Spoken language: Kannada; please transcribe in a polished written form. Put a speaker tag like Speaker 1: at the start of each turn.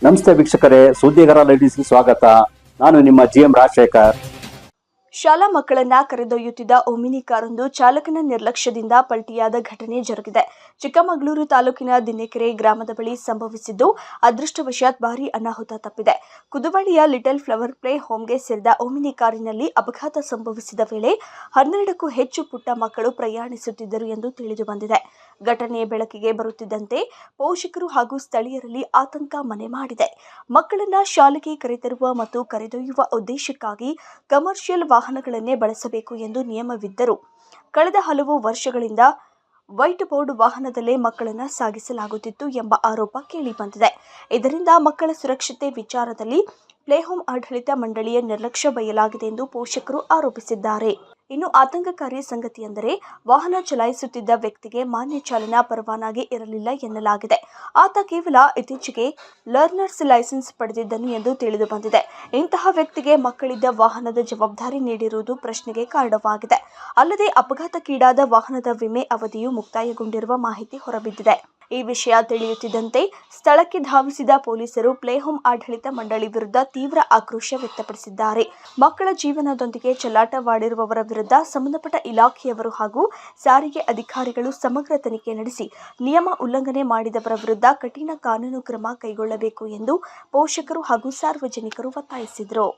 Speaker 1: ನಮಸ್ತೆ ವೀಕ್ಷಕರೇ, ಸುದ್ದಿಗಾರ ಲೇಡೀಸ್ಗೆ ಸ್ವಾಗತ. ನಾನು ನಿಮ್ಮ GM ರಾಜಶೇಖರ್.
Speaker 2: ಶಾಲಾ ಮಕ್ಕಳನ್ನ ಕರೆದೊಯ್ಯುತ್ತಿದ್ದ ಒಮಿನಿ ಕಾರೊಂದು ಚಾಲಕನ ನಿರ್ಲಕ್ಷ್ಯದಿಂದ ಪಲ್ಟಿಯಾದ ಘಟನೆ ಜರುಗಿದೆ. ಚಿಕ್ಕಮಗಳೂರು ತಾಲೂಕಿನ ದಿನ್ನೆಕೆರೆ ಗ್ರಾಮದ ಬಳಿ ಸಂಭವಿಸಿದ್ದು, ಅದೃಷ್ಟವಶಾತ್ ಭಾರೀ ಅನಾಹುತ ತಪ್ಪಿದೆ. ಕುದುವಳಿಯ ಲಿಟಲ್ ಫ್ಲವರ್ ಪ್ಲೇ ಹೋಮ್ಗೆ ಸೇರಿದ ಒಮಿನಿ ಕಾರಿನಲ್ಲಿ ಅಪಘಾತ ಸಂಭವಿಸಿದ ವೇಳೆ 12ಕ್ಕೂ ಹೆಚ್ಚು ಪುಟ್ಟ ಮಕ್ಕಳು ಪ್ರಯಾಣಿಸುತ್ತಿದ್ದರು ಎಂದು ತಿಳಿದು ಬಂದಿದೆ. ಘಟನೆ ಬೆಳಕಿಗೆ ಬರುತ್ತಿದ್ದಂತೆ ಪೋಷಕರು ಹಾಗೂ ಸ್ಥಳೀಯರಲ್ಲಿ ಆತಂಕ ಮನೆ ಮಾಡಿದೆ. ಮಕ್ಕಳನ್ನ ಶಾಲೆಗೆ ಕರೆತರುವ ಮತ್ತು ಕರೆದೊಯ್ಯುವ ಉದ್ದೇಶಕ್ಕಾಗಿ ಕಮರ್ಷಿಯಲ್ ವಾಹನಗಳನ್ನೇ ಬಳಸಬೇಕು ಎಂದು ನಿಯಮವಿದ್ದರೂ ಕಳೆದ ಹಲವು ವರ್ಷಗಳಿಂದ ವೈಟ್ ಬೋರ್ಡ್ ವಾಹನದಲ್ಲೇ ಮಕ್ಕಳನ್ನು ಸಾಗಿಸಲಾಗುತ್ತಿತ್ತು ಎಂಬ ಆರೋಪ ಕೇಳಿಬಂದಿದೆ. ಇದರಿಂದ ಮಕ್ಕಳ ಸುರಕ್ಷತೆ ವಿಚಾರದಲ್ಲಿ ಪ್ಲೇಹೋಮ್ ಆಡಳಿತ ಮಂಡಳಿಯ ನಿರ್ಲಕ್ಷ್ಯ ಬಯಲಾಗಿದೆ ಎಂದು ಪೋಷಕರು ಆರೋಪಿಸಿದ್ದಾರೆ. ಇನ್ನು ಆತಂಕಕಾರಿ ಸಂಗತಿಯೆಂದರೆ, ವಾಹನ ಚಲಾಯಿಸುತ್ತಿದ್ದ ವ್ಯಕ್ತಿಗೆ ಮಾನ್ಯ ಚಾಲನಾ ಪರವಾನಗಿ ಇರಲಿಲ್ಲ ಎನ್ನಲಾಗಿದೆ. ಆತ ಕೇವಲ ಇತ್ತೀಚೆಗೆ ಲರ್ನರ್ಸ್ ಲೈಸೆನ್ಸ್ ಪಡೆದಿದ್ದನು ಎಂದು ತಿಳಿದು ಬಂದಿದೆ. ಇಂತಹ ವ್ಯಕ್ತಿಗೆ ಮಕ್ಕಳಿದ್ದ ವಾಹನದ ಜವಾಬ್ದಾರಿ ನೀಡಿರುವುದು ಪ್ರಶ್ನೆಗೆ ಕಾರಣವಾಗಿದೆ. ಅಲ್ಲದೆ ಅಪಘಾತಕ್ಕೀಡಾದ ವಾಹನದ ವಿಮೆ ಅವಧಿಯು ಮುಕ್ತಾಯಗೊಂಡಿರುವ ಮಾಹಿತಿ ಹೊರಬಿದ್ದಿದೆ. ಈ ವಿಷಯ ತಿಳಿಯುತ್ತಿದ್ದಂತೆ ಸ್ಥಳಕ್ಕೆ ಧಾವಿಸಿದ ಪೊಲೀಸರು ಪ್ಲೇಹೋಮ್ ಆಡಳಿತ ಮಂಡಳಿ ವಿರುದ್ಧ ತೀವ್ರ ಆಕ್ರೋಶ ವ್ಯಕ್ತಪಡಿಸಿದ್ದಾರೆ. ಮಕ್ಕಳ ಜೀವನದೊಂದಿಗೆ ಚೆಲ್ಲಾಟವಾಡಿರುವವರ ವಿರುದ್ಧ ಸಂಬಂಧಪಟ್ಟ ಇಲಾಖೆಯವರು ಹಾಗೂ ಸಾರಿಗೆ ಅಧಿಕಾರಿಗಳು ಸಮಗ್ರ ತನಿಖೆ ನಡೆಸಿ ನಿಯಮ ಉಲ್ಲಂಘನೆ ಮಾಡಿದವರ ವಿರುದ್ಧ ಕಠಿಣ ಕಾನೂನು ಕ್ರಮ ಕೈಗೊಳ್ಳಬೇಕು ಎಂದು ಪೋಷಕರು ಹಾಗೂ ಸಾರ್ವಜನಿಕರು ಒತ್ತಾಯಿಸಿದರು.